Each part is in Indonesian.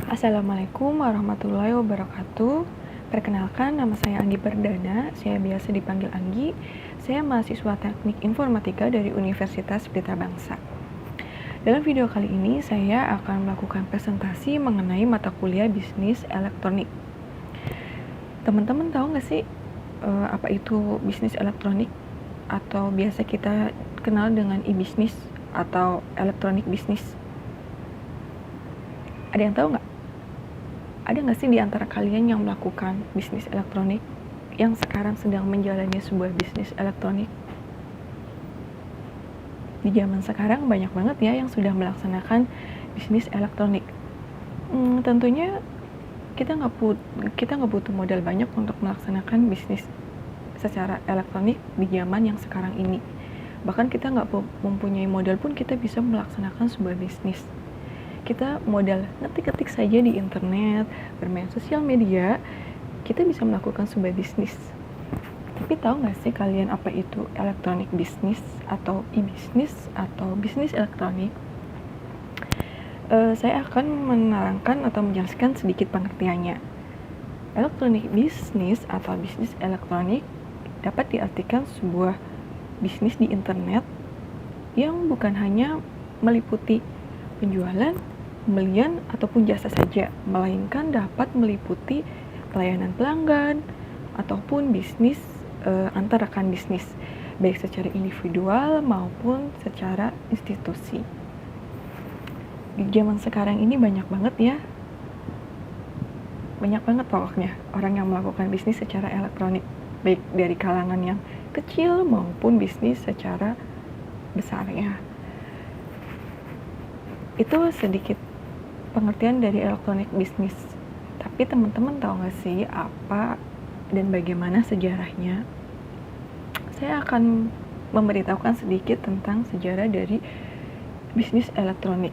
Assalamualaikum warahmatullahi wabarakatuh. Perkenalkan, nama saya Anggi Perdana. Saya biasa dipanggil Anggi. Saya mahasiswa Teknik Informatika dari Universitas Pelita Bangsa. Dalam video kali ini, saya akan melakukan presentasi mengenai mata kuliah bisnis elektronik. Teman-teman tahu nggak sih apa itu bisnis elektronik? Atau biasa kita kenal dengan e-bisnis atau elektronik bisnis? Ada yang tahu nggak? Ada nggak sih di antara kalian yang melakukan bisnis elektronik, yang sekarang sedang menjalani sebuah bisnis elektronik? Di zaman sekarang banyak banget ya yang sudah melaksanakan bisnis elektronik. Tentunya kita nggak butuh modal banyak untuk melaksanakan bisnis secara elektronik di zaman yang sekarang ini. Bahkan kita nggak mempunyai modal pun kita bisa melaksanakan sebuah bisnis. Kita modal ngetik-ngetik saja di internet, bermain sosial media, kita bisa melakukan sebuah bisnis. Tapi tahu nggak sih kalian apa itu elektronik bisnis atau e-bisnis atau bisnis elektronik? Saya akan menerangkan atau menjelaskan sedikit pengertiannya. Elektronik bisnis atau bisnis elektronik dapat diartikan sebuah bisnis di internet yang bukan hanya meliputi penjualan, pembelian, ataupun jasa saja, melainkan dapat meliputi pelayanan pelanggan ataupun bisnis antar rekan bisnis, baik secara individual maupun secara institusi. Di zaman sekarang ini banyak banget pokoknya orang yang melakukan bisnis secara elektronik, baik dari kalangan yang kecil maupun bisnis secara besar ya. Itu sedikit pengertian dari elektronik bisnis. Tapi teman-teman tahu nggak sih apa dan bagaimana sejarahnya? Saya akan memberitahukan sedikit tentang sejarah dari bisnis elektronik.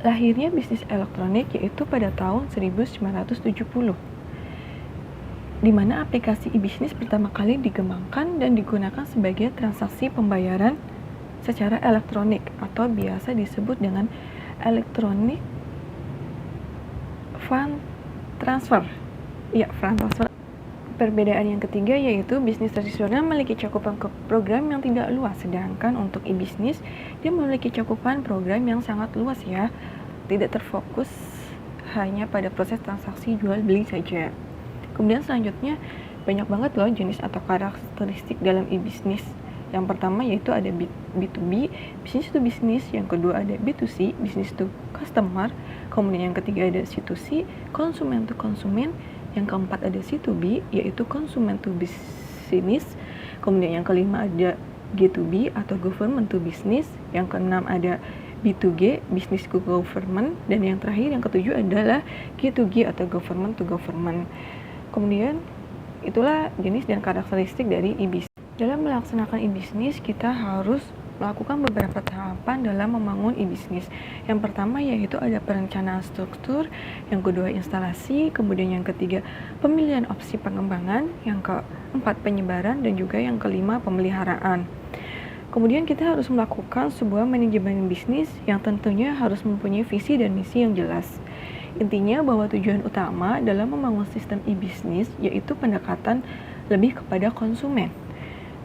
Lahirnya bisnis elektronik yaitu pada tahun 1970, di mana aplikasi e-bisnis pertama kali dikembangkan dan digunakan sebagai transaksi pembayaran secara elektronik atau biasa disebut dengan electronic fund transfer. Ya, fund transfer. Perbedaan yang ketiga yaitu bisnis tradisional memiliki cakupan program yang tidak luas, sedangkan untuk e-bisnis dia memiliki cakupan program yang sangat luas ya, tidak terfokus hanya pada proses transaksi jual beli saja. Kemudian selanjutnya banyak banget loh jenis atau karakteristik dalam e-bisnis. Yang pertama yaitu ada B2B, business to business. Yang kedua ada B2C, business to customer. Kemudian yang ketiga ada C2C, konsumen to konsumen. Yang keempat ada C2B, yaitu konsumen to business. Kemudian yang kelima ada G2B atau government to business. Yang keenam ada B2G, business to government. Dan yang terakhir, yang ketujuh adalah G2G atau government to government. Kemudian itulah jenis dan karakteristik dari e-bisnis. Dalam melaksanakan e-bisnis, kita harus melakukan beberapa tahapan dalam membangun e-bisnis. Yang pertama yaitu ada perencanaan struktur, yang kedua instalasi, kemudian yang ketiga pemilihan opsi pengembangan, yang keempat penyebaran, dan juga yang kelima pemeliharaan. Kemudian kita harus melakukan sebuah manajemen bisnis yang tentunya harus mempunyai visi dan misi yang jelas. Intinya bahwa tujuan utama dalam membangun sistem e-bisnis yaitu pendekatan lebih kepada konsumen.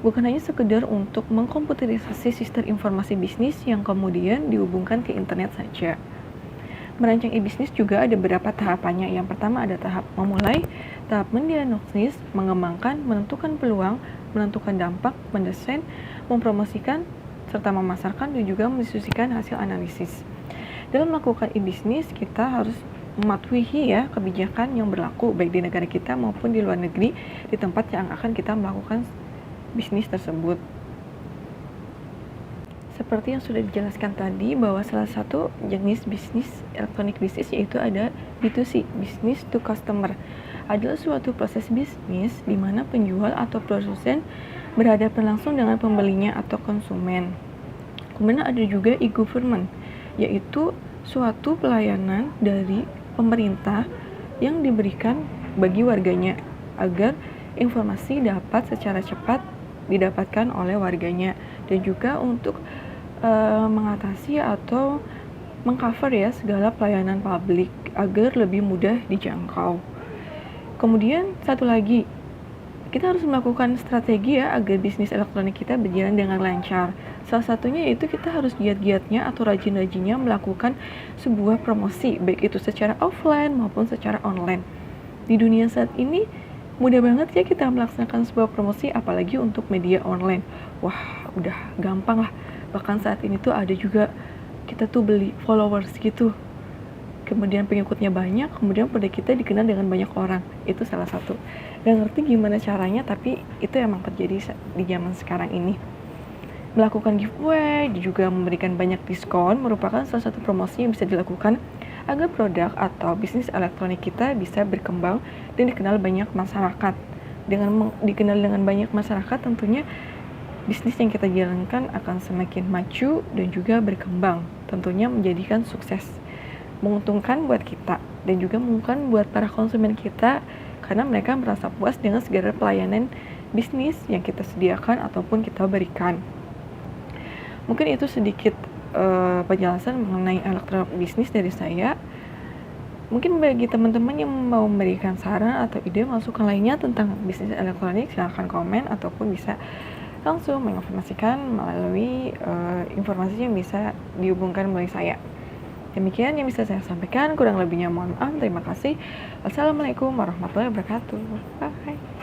Bukan hanya sekedar untuk mengkomputerisasi sistem informasi bisnis yang kemudian dihubungkan ke internet saja. Merancang e-bisnis juga ada beberapa tahapannya. Yang pertama ada tahap memulai, tahap mendiagnosis, mengembangkan, menentukan peluang, menentukan dampak, mendesain, mempromosikan, serta memasarkan dan juga mendiskusikan hasil analisis. Dalam melakukan e-bisnis, kita harus mematuhi ya kebijakan yang berlaku baik di negara kita maupun di luar negeri di tempat yang akan kita melakukan bisnis tersebut. Seperti yang sudah dijelaskan tadi bahwa salah satu jenis bisnis elektronik bisnis yaitu ada B2C, business to customer. Adalah suatu proses bisnis di mana penjual atau produsen berhadapan langsung dengan pembelinya atau konsumen. Kemudian ada juga e-government, yaitu suatu pelayanan dari pemerintah yang diberikan bagi warganya agar informasi dapat secara cepat didapatkan oleh warganya, dan juga untuk mengatasi atau mengcover ya segala pelayanan publik agar lebih mudah dijangkau. Kemudian satu lagi, kita harus melakukan strategi ya agar bisnis elektronik kita berjalan dengan lancar. Salah satunya yaitu kita harus giat-giatnya atau rajin-rajinnya melakukan sebuah promosi, baik itu secara offline maupun secara online. Di dunia saat ini, mudah banget ya kita melaksanakan sebuah promosi, apalagi untuk media online. Wah, udah gampang lah. Bahkan saat ini tuh ada juga kita tuh beli followers gitu. Kemudian pengikutnya banyak, kemudian produk kita dikenal dengan banyak orang. Itu salah satu. Gak ngerti gimana caranya, tapi itu emang terjadi di zaman sekarang ini. Melakukan giveaway, juga memberikan banyak diskon merupakan salah satu promosi yang bisa dilakukan agar produk atau bisnis elektronik kita bisa berkembang dan dikenal banyak masyarakat. Dengan dikenal dengan banyak masyarakat, tentunya bisnis yang kita jalankan akan semakin maju dan juga berkembang. Tentunya menjadikan sukses, menguntungkan buat kita dan juga menguntungkan buat para konsumen kita karena mereka merasa puas dengan segala pelayanan bisnis yang kita sediakan ataupun kita berikan. Mungkin itu sedikit penjelasan mengenai elektronik bisnis dari saya. Mungkin bagi teman-teman yang mau memberikan saran atau ide masukan lainnya tentang bisnis elektronik, silahkan komen ataupun bisa langsung menginformasikan melalui informasi yang bisa dihubungkan melalui saya. Demikian yang bisa saya sampaikan, kurang lebihnya mohon maaf. Terima kasih. Wassalamualaikum warahmatullahi wabarakatuh. Bye.